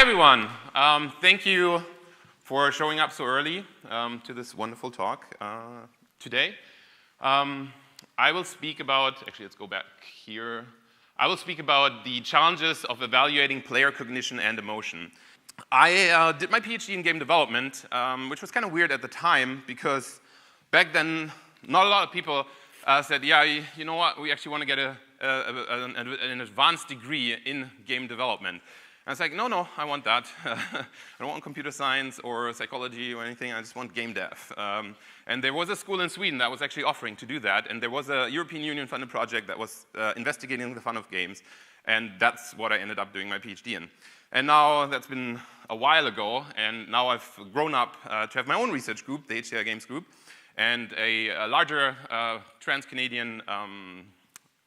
everyone. Thank you for showing up so early to this wonderful talk today. I will speak about, actually let's go back here. I will speak about the challenges of evaluating player cognition and emotion. I did my PhD in game development, which was kind of weird at the time because back then not a lot of people said, yeah, you know what, we actually want to get an advanced degree in game development. And I was like, no, I want that. I don't want computer science or psychology or anything, I just want game dev. And there was a school in Sweden that was actually offering to do that, and there was a European Union funded project that was investigating the fun of games, and that's what I ended up doing my PhD in. And now that's been a while ago, and now I've grown up to have my own research group, the HCI Games Group, and a larger trans-Canadian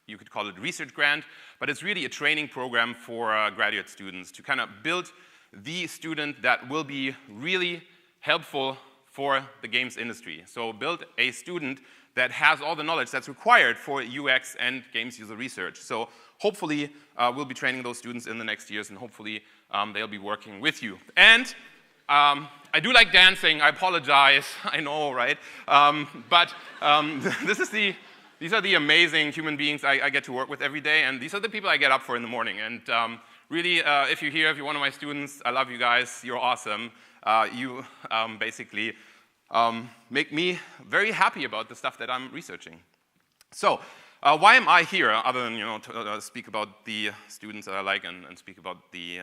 you could call it research grant, but it's really a training program for graduate students to kind of build the student that will be really helpful for the games industry. So build a student that has all the knowledge that's required for UX and games user research. So hopefully we'll be training those students in the next years, and hopefully they'll be working with you. And I do like dancing, I apologize, I know, right? These are the amazing human beings I get to work with every day, and these are the people I get up for in the morning. And really, if you're here, if you're one of my students, I love you guys, you're awesome. You basically make me very happy about the stuff that I'm researching. So, why am I here, other than to speak about the students that I like and speak about the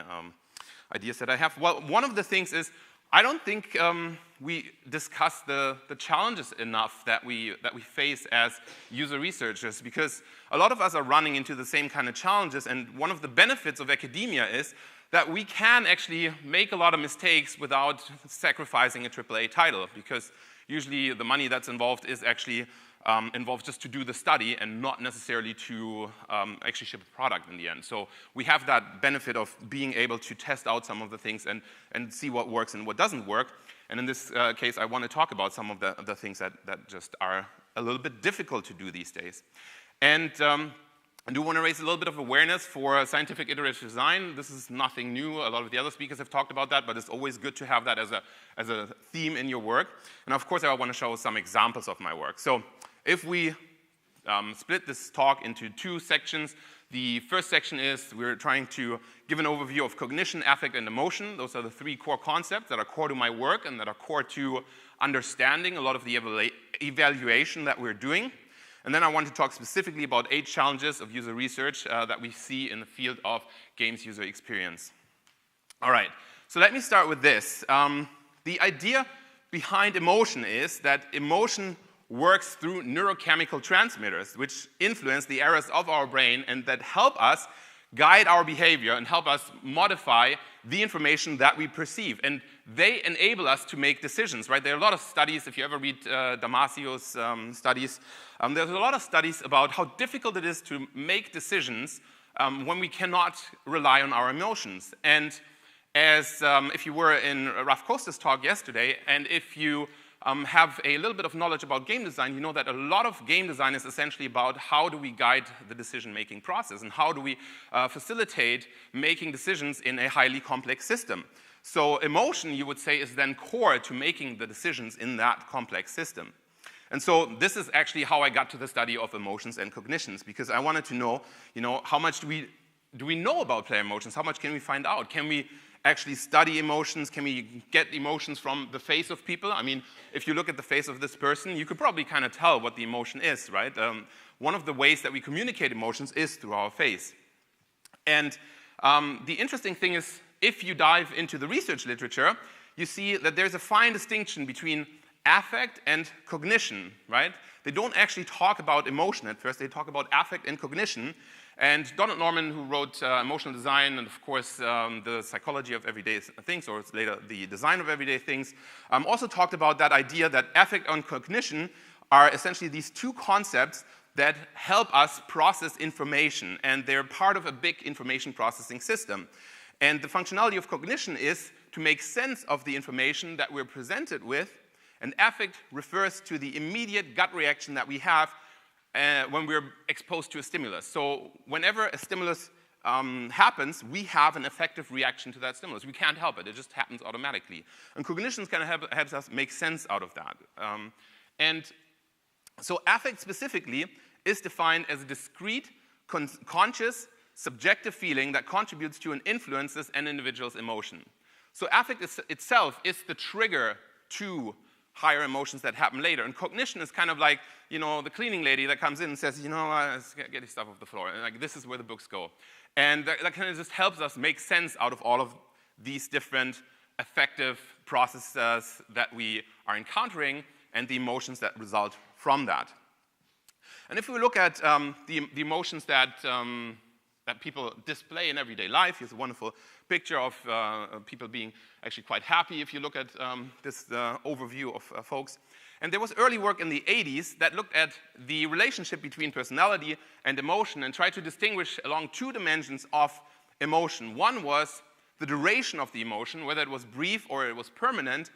ideas that I have? Well, one of the things is, I don't think we discuss the challenges enough that we face as user researchers, because a lot of us are running into the same kind of challenges, and one of the benefits of academia is that we can actually make a lot of mistakes without sacrificing a AAA title, because usually the money that's involved is actually involved just to do the study and not necessarily to actually ship a product in the end. So we have that benefit of being able to test out some of the things and see what works and what doesn't work. And in this case, I want to talk about some of the things that just are a little bit difficult to do these days. And I do want to raise a little bit of awareness for scientific iterative design. This is nothing new. A lot of the other speakers have talked about that, but it's always good to have that as a theme in your work. And of course, I want to show some examples of my work. So if we split this talk into two sections, the first section is we're trying to give an overview of cognition, affect, and emotion. Those are the three core concepts that are core to my work and that are core to understanding a lot of the evaluation that we're doing. And then I want to talk specifically about 8 challenges of user research that we see in the field of games user experience. All right, so let me start with this. The idea behind emotion is that emotion works through neurochemical transmitters, which influence the areas of our brain and that help us guide our behavior and help us modify the information that we perceive. And they enable us to make decisions, right? There are a lot of studies, if you ever read Damasio's studies, there's a lot of studies about how difficult it is to make decisions when we cannot rely on our emotions. And as if you were in Raf Koster's talk yesterday, and if you have a little bit of knowledge about game design, you know that a lot of game design is essentially about how do we guide the decision-making process and how do we facilitate making decisions in a highly complex system. So emotion, you would say, is then core to making the decisions in that complex system. And so this is actually how I got to the study of emotions and cognitions, because I wanted to know, how much do we know about player emotions? How much can we find out? Can we actually study emotions? Can we get emotions from the face of people? I mean, if you look at the face of this person, you could probably kind of tell what the emotion is, right? One of the ways that we communicate emotions is through our face. And the interesting thing is, if you dive into the research literature, you see that there's a fine distinction between affect and cognition, right? They don't actually talk about emotion at first, they talk about affect and cognition. And Donald Norman, who wrote Emotional Design and, of course, the Psychology of Everyday Things, or later the Design of Everyday Things, also talked about that idea that affect and cognition are essentially these two concepts that help us process information, and they're part of a big information processing system. And the functionality of cognition is to make sense of the information that we're presented with, and affect refers to the immediate gut reaction that we have when we're exposed to a stimulus. So whenever a stimulus happens, we have an affective reaction to that stimulus. We can't help it. It just happens automatically. And cognition kind of helps us make sense out of that. And so affect specifically is defined as a discrete, conscious, subjective feeling that contributes to and influences an individual's emotion. So affect itself is the trigger to higher emotions that happen later. And cognition is kind of like, you know, the cleaning lady that comes in and says, you know, let's get your stuff off the floor. And like, this is where the books go. And that kind of just helps us make sense out of all of these different affective processes that we are encountering and the emotions that result from that. And if we look at the emotions that people display in everyday life, here's a wonderful picture of people being actually quite happy if you look at this overview of folks. And there was early work in the 80s that looked at the relationship between personality and emotion and tried to distinguish along two dimensions of emotion. One was the duration of the emotion, whether it was brief or it was permanent,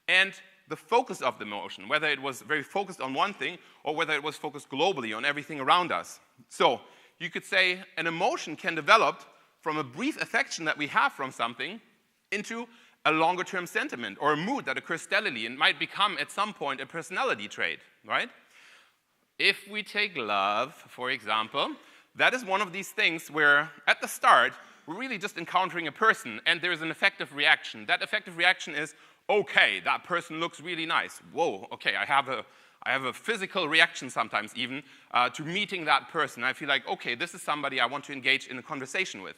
and the focus of the emotion, whether it was very focused on one thing or whether it was focused globally on everything around us. So you could say an emotion can develop from a brief affection that we have from something into a longer-term sentiment or a mood that occurs steadily and might become at some point a personality trait, right? If we take love, for example, that is one of these things where at the start we're really just encountering a person and there's an affective reaction. That affective reaction is, okay, that person looks really nice. Whoa, okay, I have a physical reaction sometimes even to meeting that person. I feel like, okay, this is somebody I want to engage in a conversation with.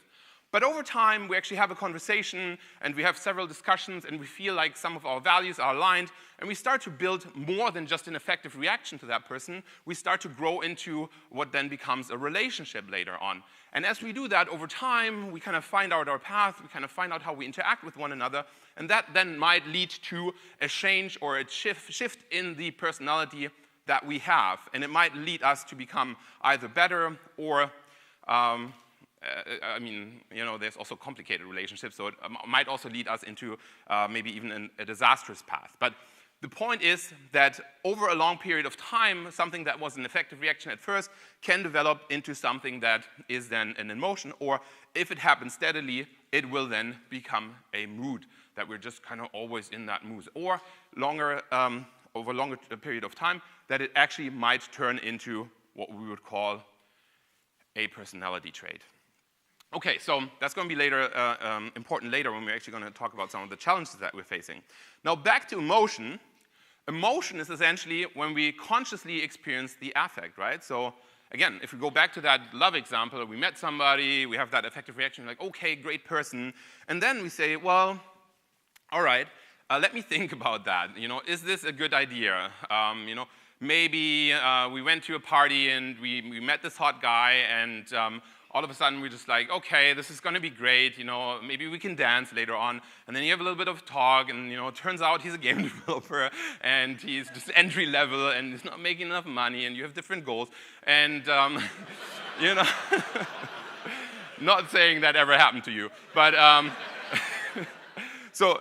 But over time, we actually have a conversation, and we have several discussions, and we feel like some of our values are aligned, and we start to build more than just an effective reaction to that person. We start to grow into what then becomes a relationship later on. And as we do that over time, we kind of find out our path, we kind of find out how we interact with one another, and that then might lead to a change or a shift in the personality that we have. And it might lead us to become either better or I mean, you know, there's also complicated relationships, so it might also lead us into maybe even a disastrous path. But the point is that over a long period of time, something that was an effective reaction at first can develop into something that is then an emotion, or if it happens steadily, it will then become a mood, that we're just kind of always in that mood. Or longer, over a longer period of time, that it actually might turn into what we would call a personality trait. Okay, so that's going to be later, important later when we're actually going to talk about some of the challenges that we're facing. Now back to emotion. Emotion is essentially when we consciously experience the affect, right? So again, if we go back to that love example, we met somebody, we have that affective reaction, like, okay, great person, and then we say, well, all right, let me think about that. You know, is this a good idea? You know, maybe we went to a party and we met this hot guy, and all of a sudden we're just like, okay, this is going to be great, you know, maybe we can dance later on. And then you have a little bit of talk, and you know, it turns out he's a game developer, and he's just entry level, and he's not making enough money, and you have different goals. And, you know, not saying that ever happened to you, but so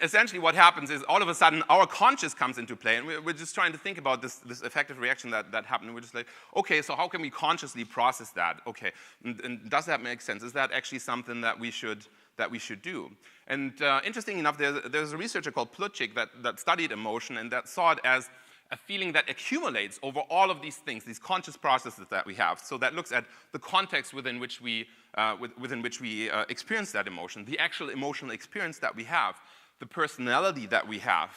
essentially what happens is all of a sudden our conscious comes into play, and we're just trying to think about this affective reaction that happened. And we're just like, okay, so how can we consciously process that? Okay, and does that make sense? Is that actually something that we should do? And interesting enough, there's a researcher called Plutchik that studied emotion and that saw it as a feeling that accumulates over all of these things, these conscious processes that we have. So that looks at the context within which we experience that emotion, the actual emotional experience that we have, the personality that we have,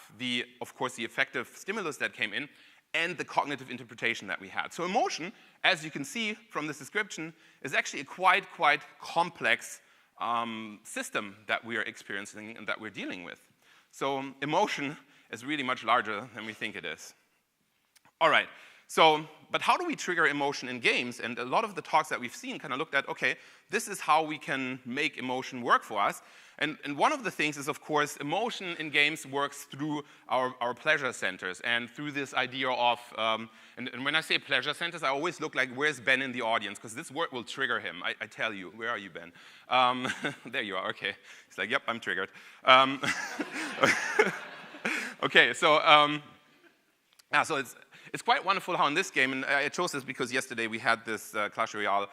of course, the affective stimulus that came in, and the cognitive interpretation that we had. So emotion, as you can see from this description, is actually a quite complex system that we are experiencing and that we're dealing with. So emotion is really much larger than we think it is. All right, so, but how do we trigger emotion in games? And a lot of the talks that we've seen kind of looked at, okay, this is how we can make emotion work for us. And one of the things is, of course, emotion in games works through our pleasure centers and through this idea of, and when I say pleasure centers, I always look like, where's Ben in the audience? Because this word will trigger him, I tell you. Where are you, Ben? There you are, okay. He's like, yep, I'm triggered. Okay, so, so it's quite wonderful how in this game, and I chose this because yesterday we had this Clash Royale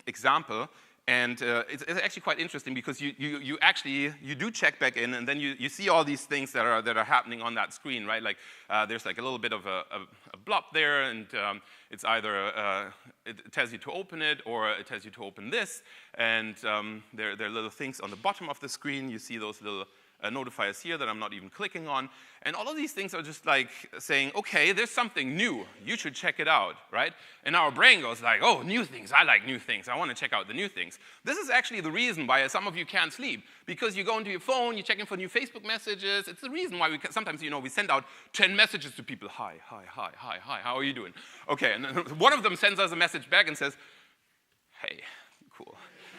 example, and it's actually quite interesting because you actually do check back in, and then you see all these things that are happening on that screen, right? Like there's like a little bit of a blob there, and it's either it tells you to open it or it tells you to open this, and there are little things on the bottom of the screen. You see those little notifiers here that I'm not even clicking on. And all of these things are just like saying, okay, there's something new. You should check it out, right? And our brain goes like, oh, new things. I like new things. I want to check out the new things. This is actually the reason why some of you can't sleep. Because you go into your phone, you're checking for new Facebook messages. It's the reason why sometimes, we send out 10 messages to people. Hi, hi, hi, hi, hi. How are you doing? Okay, and then one of them sends us a message back and says, hey, cool.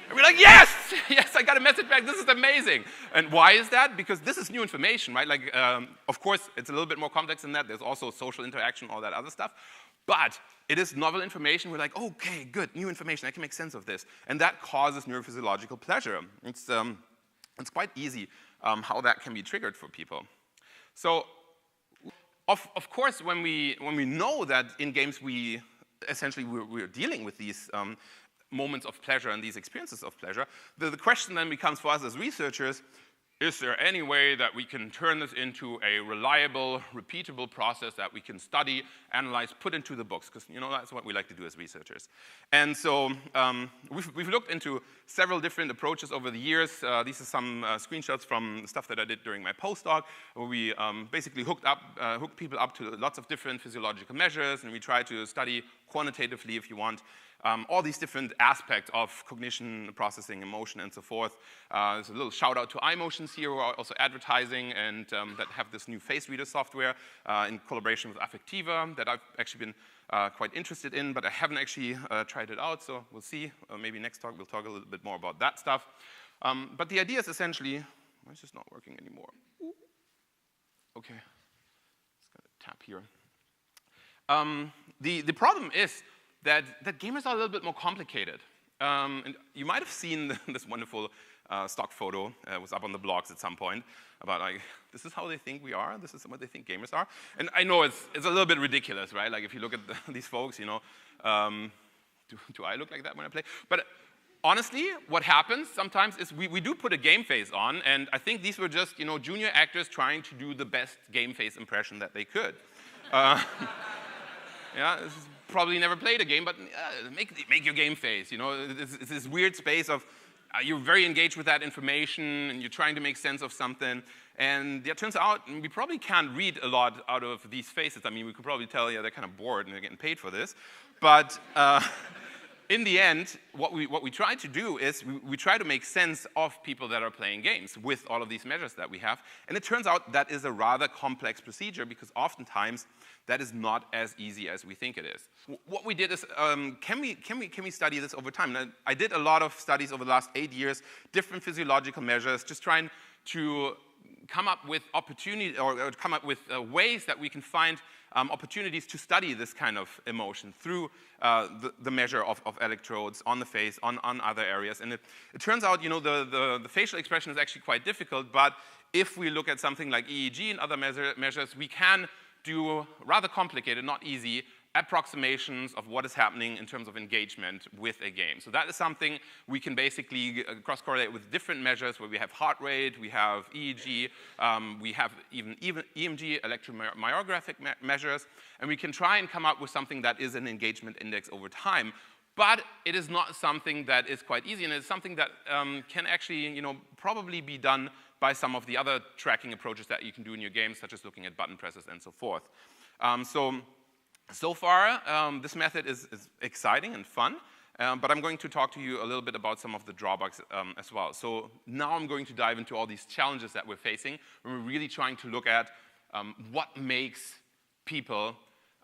And we're like, yes, yes, I got a message back. This is amazing. And why is that? Because this is new information, right? Like, of course, it's a little bit more complex than that. There's also social interaction, all that other stuff. But it is novel information. We're like, okay, good, new information. I can make sense of this. And that causes neurophysiological pleasure. It's quite easy how that can be triggered for people. So, of course, when we know that in games we're dealing with these moments of pleasure and these experiences of pleasure, the question then becomes for us as researchers, is there any way that we can turn this into a reliable, repeatable process that we can study, analyze, put into the books? Because that's what we like to do as researchers. And so we've looked into several different approaches over the years. These are some screenshots from stuff that I did during my postdoc, where we basically hooked people up to lots of different physiological measures, and we tried to study quantitatively, if you want, all these different aspects of cognition, processing, emotion, and so forth. There's a little shout out to iMotions here, who are also advertising and that have this new face reader software in collaboration with Affectiva that I've actually been quite interested in, but I haven't actually tried it out, so we'll see. Maybe next talk we'll talk a little bit more about that stuff. But the idea is essentially, why is this not working anymore? Ooh. Okay, just gotta tap here. The problem is that gamers are a little bit more complicated. And you might have seen this wonderful stock photo. It was up on the blogs at some point about like, this is how they think we are, this is what they think gamers are. And I know it's a little bit ridiculous, right? Like if you look at these folks, do I look like that when I play? But honestly, what happens sometimes is we do put a game face on, and I think these were just junior actors trying to do the best game face impression that they could. Yeah, this is probably never played a game, but make your game face. It's this weird space of you're very engaged with that information, and you're trying to make sense of something. And it turns out we probably can't read a lot out of these faces. I mean, we could probably tell, yeah, they're kind of bored and they're getting paid for this. But in the end, what we try to do is we try to make sense of people that are playing games with all of these measures that we have. And it turns out that is a rather complex procedure because oftentimes that is not as easy as we think it is. What we did is, can we study this over time? Now, I did a lot of studies over the last 8 years, different physiological measures, just trying to come up with opportunity or come up with ways that we can find opportunities to study this kind of emotion through the measure of electrodes on the face, on other areas. And it turns out, the facial expression is actually quite difficult, but if we look at something like EEG and other measures, we can do rather complicated, not easy, approximations of what is happening in terms of engagement with a game. So that is something we can basically cross-correlate with different measures where we have heart rate, we have EEG, we have even EMG, electromyographic measures, and we can try and come up with something that is an engagement index over time. But it is not something that is quite easy, and it's something that can actually, probably be done by some of the other tracking approaches that you can do in your games, such as looking at button presses and so forth. So far, this method is exciting and fun, but I'm going to talk to you a little bit about some of the drawbacks as well. So now I'm going to dive into all these challenges that we're facing when we're really trying to look at what makes people,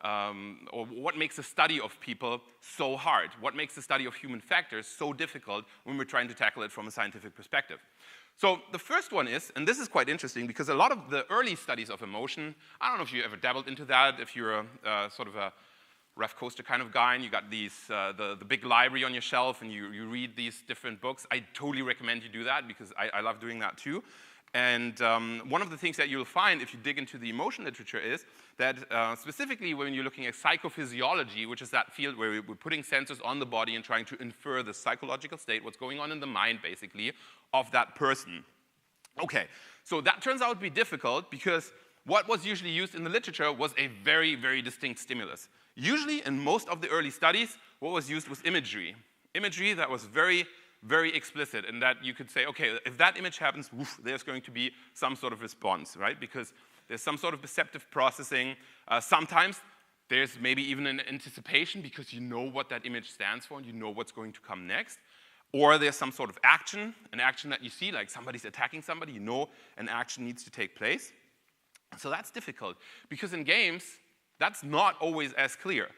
or what makes the study of people so hard, what makes the study of human factors so difficult when we're trying to tackle it from a scientific perspective. So the first one is, and this is quite interesting because a lot of the early studies of emotion, I don't know if you ever dabbled into that, if you're sort of a rough coaster kind of guy and you got these, the big library on your shelf and you read these different books. I totally recommend you do that because I love doing that too. And one of the things that you'll find if you dig into the emotion literature is that specifically when you're looking at psychophysiology, which is that field where we're putting sensors on the body and trying to infer the psychological state, what's going on in the mind, basically, of that person. Okay, so that turns out to be difficult because what was usually used in the literature was a very, very distinct stimulus. Usually, in most of the early studies, what was used was imagery. Imagery that was very, very explicit in that you could say, okay, if that image happens, woof, there's going to be some sort of response, right? Because there's some sort of perceptive processing. Sometimes there's maybe even an anticipation because you know what that image stands for and you know what's going to come next. Or there's some sort of action, an action that you see, like somebody's attacking somebody, you know an action needs to take place. So that's difficult because in games, that's not always as clear.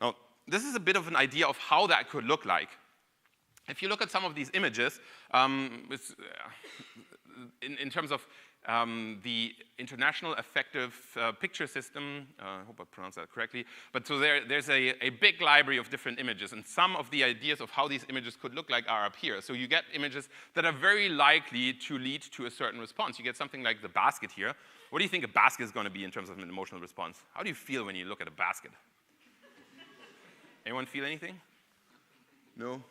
Now, this is a bit of an idea of how that could look like. If you look at some of these images, in terms of the International Affective Picture System, I hope I pronounced that correctly, but so there's a big library of different images, and some of the ideas of how these images could look like are up here. So you get images that are very likely to lead to a certain response. You get something like the basket here. What do you think a basket is going to be in terms of an emotional response? How do you feel when you look at a basket? Anyone feel anything? No?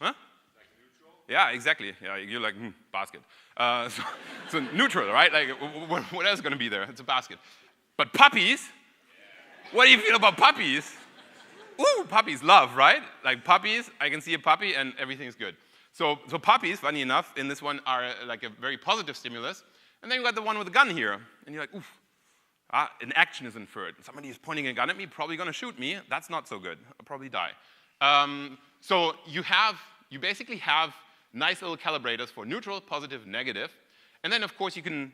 Huh? Like neutral? Yeah, exactly. Yeah, you're like, basket. So neutral, right? Like, what else is going to be there? It's a basket. But puppies? Yeah. What do you feel about puppies? Ooh, puppies, love, right? Like puppies, I can see a puppy and everything's good. So puppies, funny enough, in this one are like a very positive stimulus. And then you got the one with the gun here. And you're like, oof, an action is inferred. Somebody is pointing a gun at me, probably going to shoot me. That's not so good. I'll probably die. So you basically have nice little calibrators for neutral, positive, negative. And then, of course, you can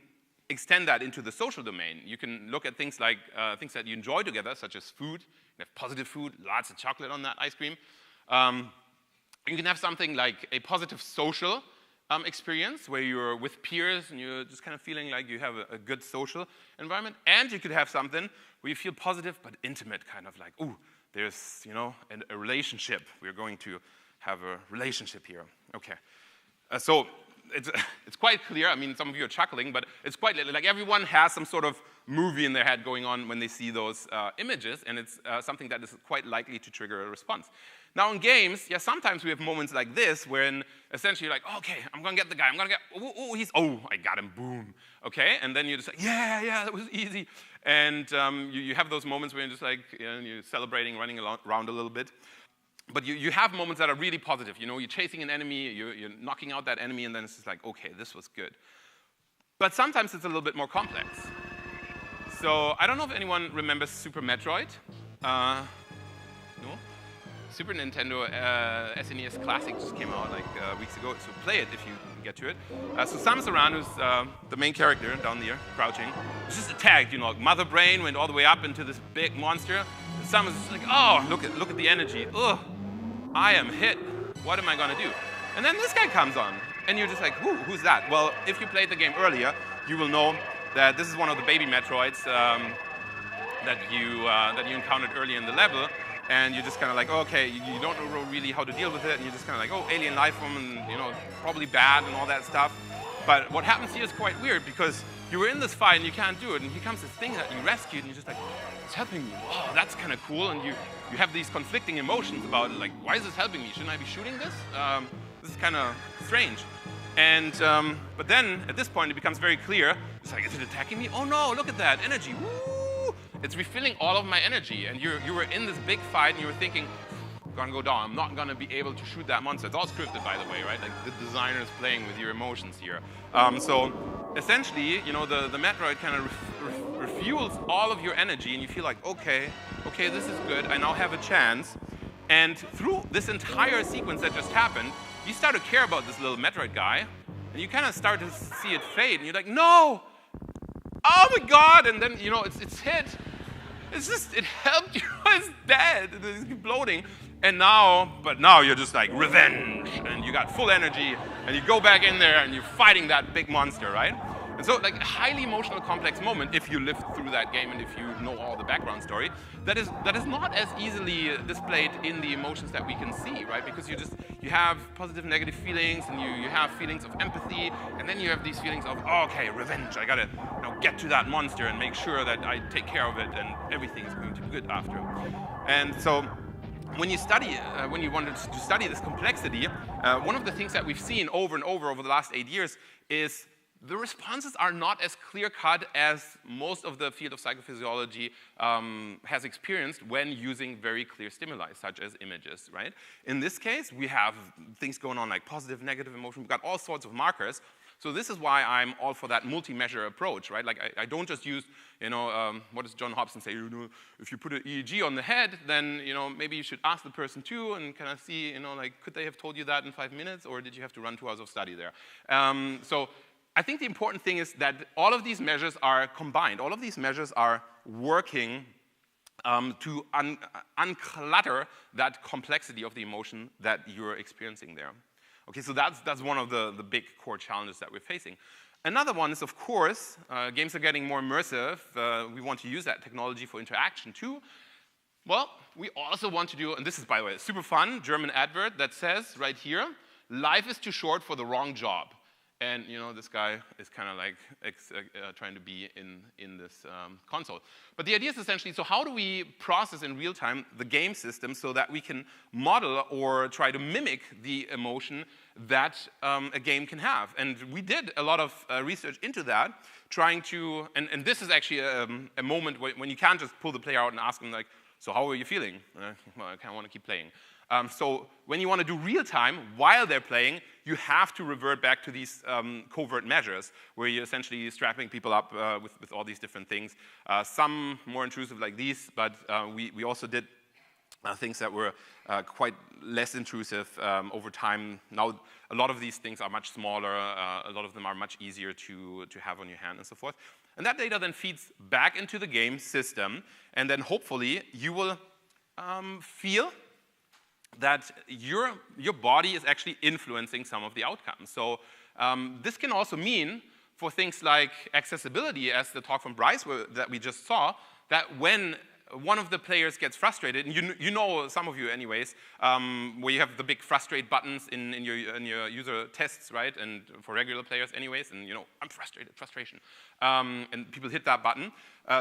extend that into the social domain. You can look at things like things that you enjoy together, such as food. You have positive food, lots of chocolate on that ice cream. You can have something like a positive social experience where you're with peers and you're just kind of feeling like you have a good social environment. And you could have something where you feel positive but intimate, kind of like, ooh, there's, you know, a relationship. We're going to have a relationship here. Okay. So it's quite clear. I mean, some of you are chuckling, but it's quite like everyone has some sort of movie in their head going on when they see those images, and it's something that is quite likely to trigger a response. Now, in games, yeah, sometimes we have moments like this when essentially you're like, okay, I'm going to get the guy. I'm going to get, I got him, boom. Okay, and then you're just like, yeah, that was easy. And you have those moments where you're just like, you know, you're celebrating, running around a little bit. But you have moments that are really positive. You know, you're chasing an enemy, you're knocking out that enemy, and then it's just like, okay, this was good. But sometimes it's a little bit more complex. So I don't know if anyone remembers Super Metroid. No? Super Nintendo SNES Classic just came out like weeks ago, so play it if you can get to it. So Samus Aran, who's the main character down there, crouching, was just attacked. You know, like Mother Brain went all the way up into this big monster. And Samus is like, oh, look at the energy. Ugh, I am hit. What am I gonna do? And then this guy comes on, and you're just like, who's that? Well, if you played the game earlier, you will know that this is one of the baby Metroids that you encountered early in the level. And you're just kind of like, okay, you don't know really how to deal with it, and you're just kind of like, oh, alien life form, and you know, probably bad and all that stuff. But what happens here is quite weird because you were in this fight and you can't do it, and here comes this thing that you rescued, and you're just like, it's helping me. Oh, that's kind of cool, and you have these conflicting emotions about like, why is this helping me? Shouldn't I be shooting this? This is kind of strange. And but then at this point it becomes very clear. It's like, is it attacking me? Oh no, look at that energy. Woo! It's refilling all of my energy, and you were in this big fight, and you were thinking, I'm gonna go down. I'm not gonna be able to shoot that monster. It's all scripted, by the way, right? Like the designer is playing with your emotions here. So essentially, you know, the Metroid kind of refuels all of your energy, and you feel like, okay, this is good. I now have a chance. And through this entire sequence that just happened, you start to care about this little Metroid guy, and you kind of start to see it fade, and you're like, no! Oh my God! And then, you know, it's hit. It's just, it helped you. It's dead. It's bloating. And now you're just like, revenge. And you got full energy, and you go back in there, and you're fighting that big monster, right? And so like a highly emotional complex moment, if you live through that game and if you know all the background story, that is not as easily displayed in the emotions that we can see, right? Because you have positive, negative feelings, and you have feelings of empathy, and then you have these feelings of, oh, okay, revenge. I gotta get to that monster and make sure that I take care of it and everything's going to be good after. And so when you wanted to study this complexity, one of the things that we've seen over and over the last 8 years is the responses are not as clear-cut as most of the field of psychophysiology has experienced when using very clear stimuli, such as images, right? In this case, we have things going on like positive, negative emotion. We've got all sorts of markers. So this is why I'm all for that multi-measure approach, right? Like I don't just use, what does John Hobson say? If you put an EEG on the head, then maybe you should ask the person too and kind of see, like could they have told you that in 5 minutes, or did you have to run 2 hours of study there? So I think the important thing is that all of these measures are combined. All of these measures are working to unclutter that complexity of the emotion that you're experiencing there. Okay, so that's one of the big core challenges that we're facing. Another one is, of course, games are getting more immersive. We want to use that technology for interaction too. Well, we also want to do, and this is, by the way, a super fun German advert that says right here, life is too short for the wrong job. And this guy is kind of like trying to be in this console. But the idea is essentially, so how do we process in real time the game system so that we can model or try to mimic the emotion that a game can have? And we did a lot of research into that, trying to, and this is actually a moment when you can't just pull the player out and ask them like, so how are you feeling? Well, I kind of want to keep playing. So when you want to do real time while they're playing, you have to revert back to these covert measures where you're essentially strapping people up with all these different things. Some more intrusive like these, but we also did things that were quite less intrusive over time. Now, a lot of these things are much smaller. A lot of them are much easier to have on your hand and so forth. And that data then feeds back into the game system, and then hopefully you will feel that your body is actually influencing some of the outcomes. So this can also mean for things like accessibility, as the talk from Bryce that we just saw, that when one of the players gets frustrated, and you know some of you anyways, where you have the big frustrate buttons in your user tests, right? And for regular players anyways, and I'm frustrated, frustration. And people hit that button.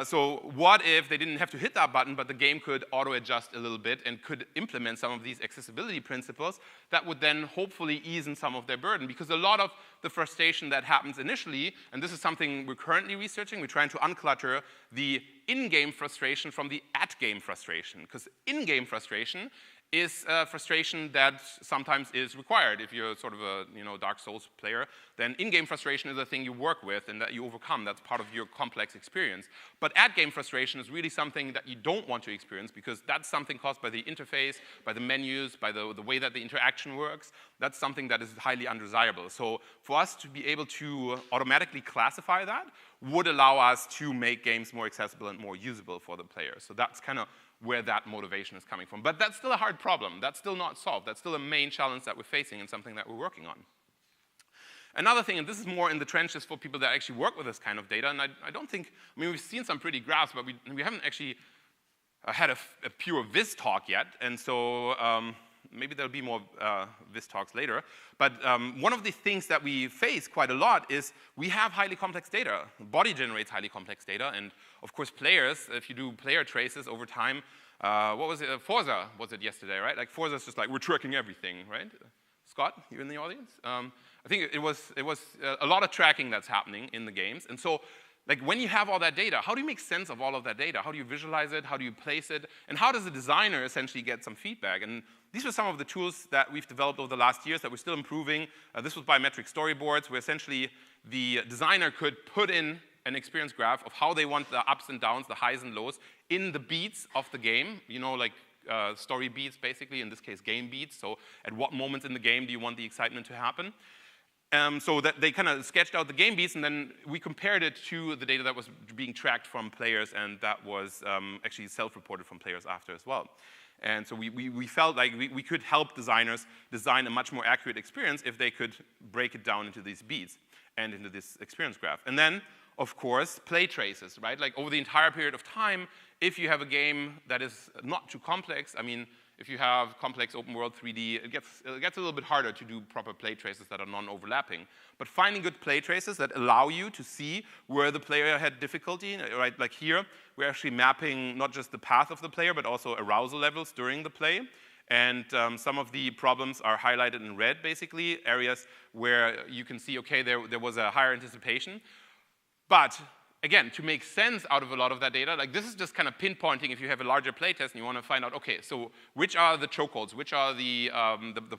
So what if they didn't have to hit that button, but the game could auto-adjust a little bit and could implement some of these accessibility principles that would then hopefully ease some of their burden? Because a lot of the frustration that happens initially, and this is something we're currently researching, we're trying to unclutter the in-game frustration from the at-game frustration. Because in-game frustration is frustration that sometimes is required. If you're sort of a Dark Souls player, then in-game frustration is a thing you work with and that you overcome. That's part of your complex experience. But at-game frustration is really something that you don't want to experience because that's something caused by the interface, by the menus, by the way that the interaction works. That's something that is highly undesirable. So for us to be able to automatically classify that would allow us to make games more accessible and more usable for the players. So that's kind of where that motivation is coming from. But that's still a hard problem. That's still not solved. That's still a main challenge that we're facing and something that we're working on. Another thing, and this is more in the trenches for people that actually work with this kind of data, and I don't think, we've seen some pretty graphs, but we haven't actually had a pure Viz talk yet, and so maybe there'll be more Viz talks later. But one of the things that we face quite a lot is we have highly complex data. The body generates highly complex data, and of course players, if you do player traces over time, what was it, Forza was it yesterday, right? Like Forza's just like, we're tracking everything, right? Scott, you in the audience? I think it was a lot of tracking that's happening in the games, and so like when you have all that data, how do you make sense of all of that data? How do you visualize it? How do you place it? And how does the designer essentially get some feedback? And these were some of the tools that we've developed over the last years that we're still improving. This was biometric storyboards, where essentially the designer could put in an experience graph of how they want the ups and downs, the highs and lows, in the beats of the game, like story beats, basically, in this case, game beats. So at what moments in the game do you want the excitement to happen? So that they kind of sketched out the game beats, and then we compared it to the data that was being tracked from players, and that was actually self-reported from players after as well. And so we felt like we could help designers design a much more accurate experience if they could break it down into these beats. and into this experience graph. And then, of course, play traces, right? Like over the entire period of time, if you have a game that is not too complex, I mean, if you have complex open world 3D, it gets a little bit harder to do proper play traces that are non-overlapping. But finding good play traces that allow you to see where the player had difficulty, right? Like here, we're actually mapping not just the path of the player, but also arousal levels during the play. And some of the problems are highlighted in red, basically, areas where you can see, okay, there was a higher anticipation. But again, to make sense out of a lot of that data, like this is just kind of pinpointing if you have a larger playtest and you want to find out, okay, so which are the chokeholds, which are the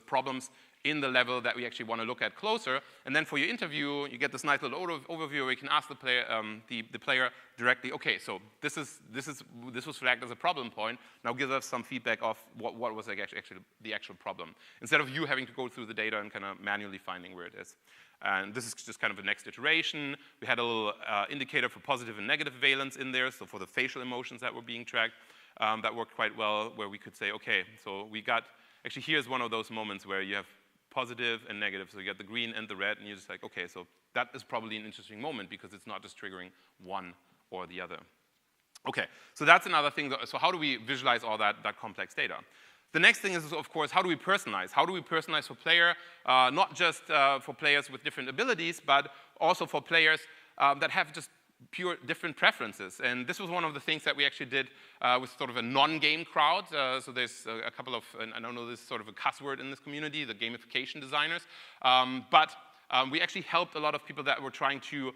problems in the level that we actually want to look at closer. And then for your interview, you get this nice little overview where you can ask the player directly, okay, so this was flagged as a problem point. Now give us some feedback of what was actually the actual problem, instead of you having to go through the data and kind of manually finding where it is. And this is just kind of the next iteration. We had a little indicator for positive and negative valence in there, so for the facial emotions that were being tracked. That worked quite well, where we could say, okay, so we got, actually here's one of those moments where you have positive and negative, so you get the green and the red, and you're just like, okay, so that is probably an interesting moment because it's not just triggering one or the other. Okay, so that's another thing. So how do we visualize all that complex data? The next thing is, of course, how do we personalize? How do we personalize for player, not just for players with different abilities, but also for players that have just pure different preferences. And this was one of the things that we actually did with sort of a non-game crowd. So there's a couple of, and I don't know, this is sort of a cuss word in this community, the gamification designers. But we actually helped a lot of people that were trying to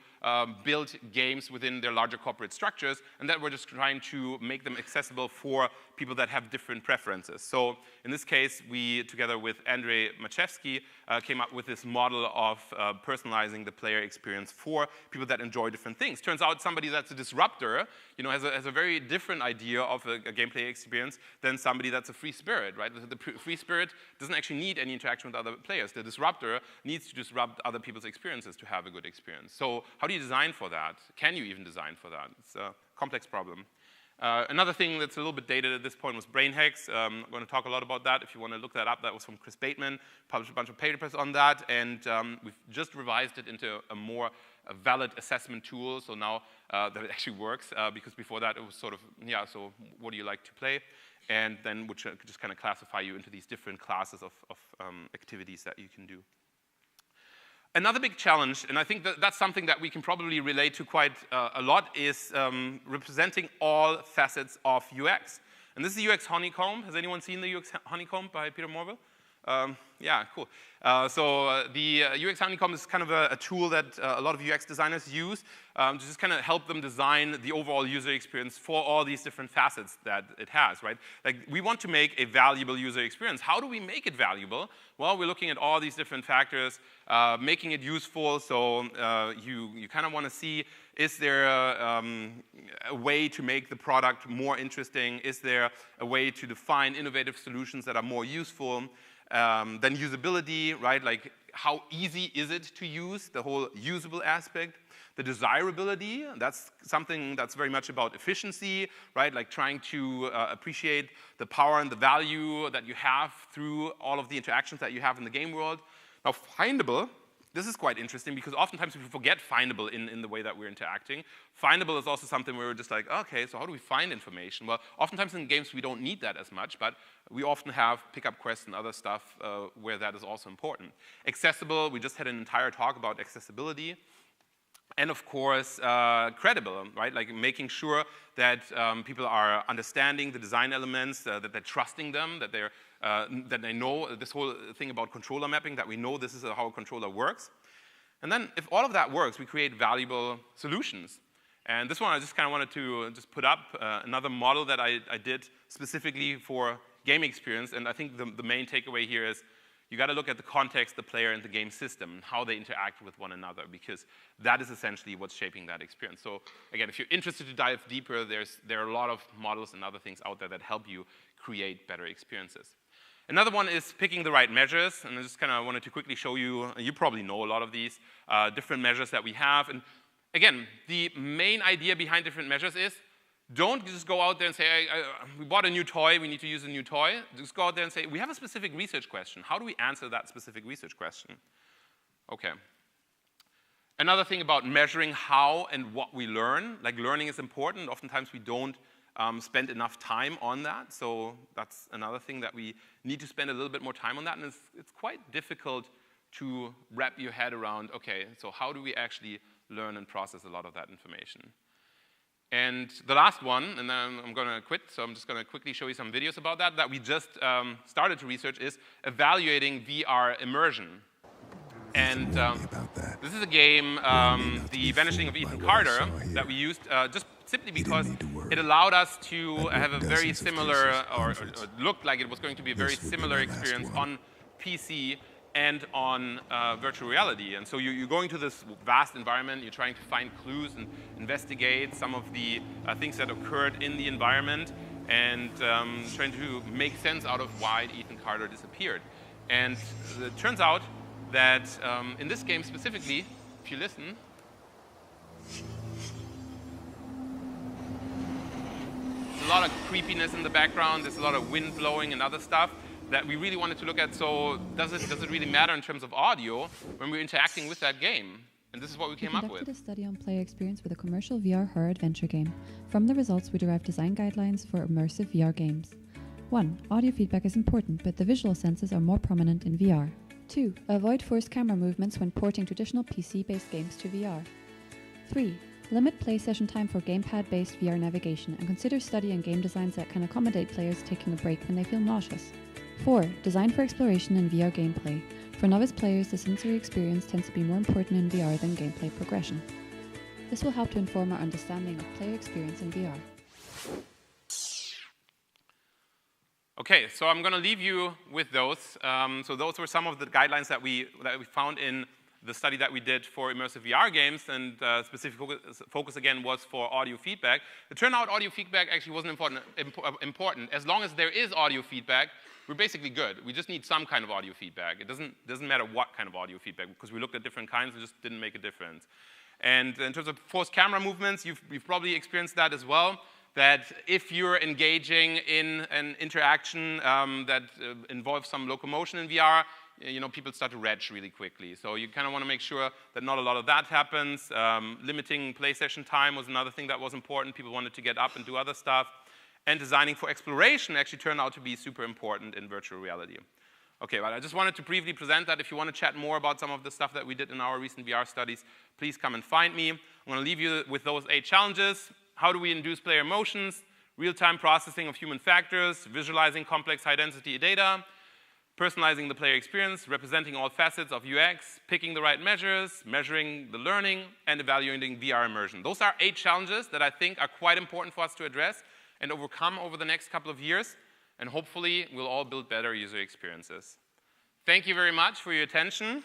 build games within their larger corporate structures, and that were just trying to make them accessible for people that have different preferences. So in this case, we, together with Andrzej Maciejewski, came up with this model of personalizing the player experience for people that enjoy different things. Turns out somebody that's a disruptor, you know, has a very different idea of a gameplay experience than somebody that's a free spirit, right? The free spirit doesn't actually need any interaction with other players. The disruptor needs to disrupt other people's experiences to have a good experience. So how do you design for that? Can you even design for that? It's a complex problem. Another thing that's a little bit dated at this point was brain hacks. I'm going to talk a lot about that. If you want to look that up, that was from Chris Bateman, published a bunch of papers on that, and we've just revised it into a more valid assessment tool, so now that it actually works, because before that it was sort of, yeah, so what do you like to play? And then which could just kind of classify you into these different classes of activities that you can do. Another big challenge, and I think that's something that we can probably relate to quite a lot, is representing all facets of UX. And this is the UX honeycomb. Has anyone seen the UX honeycomb by Peter Morville? Yeah, cool. The UX honeycomb is kind of a tool that a lot of UX designers use to just kind of help them design the overall user experience for all these different facets that it has, right? Like, we want to make a valuable user experience. How do we make it valuable? Well, we're looking at all these different factors, making it useful. So you kind of want to see, is there a way to make the product more interesting? Is there a way to define innovative solutions that are more useful? Then usability, right? Like, how easy is it to use, the whole usable aspect. The desirability, that's something that's very much about efficiency, right? Like trying to appreciate the power and the value that you have through all of the interactions that you have in the game world. Now, findable, this is quite interesting because oftentimes we forget findable in the way that we're interacting. Findable is also something where we're just like, okay, so how do we find information? Well, oftentimes in games we don't need that as much, but we often have pickup quests and other stuff where that is also important. Accessible, we just had an entire talk about accessibility. And of course, credible, right? Like making sure that people are understanding the design elements, that they're trusting them, that they know this whole thing about controller mapping, that we know this is how a controller works. And then if all of that works, we create valuable solutions. And this one I just kind of wanted to just put up another model that I did specifically for game experience. And I think the main takeaway here is you got to look at the context, the player, and the game system, and how they interact with one another, because that is essentially what's shaping that experience. So again, if you're interested to dive deeper, there are a lot of models and other things out there that help you create better experiences. Another one is picking the right measures, and I just kind of wanted to quickly show you, you probably know a lot of these different measures that we have. And again, the main idea behind different measures is don't just go out there and say, we bought a new toy, we need to use a new toy. Just go out there and say, we have a specific research question. How do we answer that specific research question? Okay. Another thing about measuring how and what we learn, like learning is important. Oftentimes we don't spend enough time on that, so that's another thing that we need to spend a little bit more time on that, and it's quite difficult to wrap your head around, okay, so how do we actually learn and process a lot of that information? And the last one, and then I'm going to quit, so I'm just going to quickly show you some videos about that we just started to research, is evaluating VR immersion. And this is a game, The Vanishing of Ethan Carter, that we used just simply because it allowed us to have a very similar, or looked like it was going to be a very similar experience on PC and on virtual reality. And so you're going to this vast environment, you're trying to find clues and investigate some of the things that occurred in the environment, and trying to make sense out of why Ethan Carter disappeared. And it turns out that in this game specifically, if you listen, there's a lot of creepiness in the background, there's a lot of wind blowing and other stuff that we really wanted to look at. So does it really matter in terms of audio when we're interacting with that game? And this is what we came up with. We conducted a study on player experience with a commercial VR horror adventure game. From the results, we derived design guidelines for immersive VR games. 1. Audio feedback is important, but the visual senses are more prominent in VR. 2. Avoid forced camera movements when porting traditional PC-based games to VR. 3. Limit play session time for gamepad-based VR navigation, and consider studying game designs that can accommodate players taking a break when they feel nauseous. 4. Design for exploration in VR gameplay. For novice players, the sensory experience tends to be more important in VR than gameplay progression. This will help to inform our understanding of player experience in VR. Okay, so I'm going to leave you with those. So those were some of the guidelines that we found in the study that we did for immersive VR games, and specific focus again was for audio feedback. It turned out audio feedback actually wasn't important. As long as there is audio feedback, we're basically good. We just need some kind of audio feedback. It doesn't matter what kind of audio feedback, because we looked at different kinds, it just didn't make a difference. And in terms of forced camera movements, you've probably experienced that as well, that if you're engaging in an interaction that involves some locomotion in VR, people start to retch really quickly. So you kind of want to make sure that not a lot of that happens. Limiting play session time was another thing that was important. People wanted to get up and do other stuff. And designing for exploration actually turned out to be super important in virtual reality. Okay, well, I just wanted to briefly present that. If you want to chat more about some of the stuff that we did in our recent VR studies, please come and find me. I'm going to leave you with those 8 challenges. How do we induce player emotions? Real-time processing of human factors, visualizing complex high-density data, personalizing the player experience, representing all facets of UX, picking the right measures, measuring the learning, and evaluating VR immersion. Those are 8 challenges that I think are quite important for us to address and overcome over the next couple of years, and hopefully we'll all build better user experiences. Thank you very much for your attention.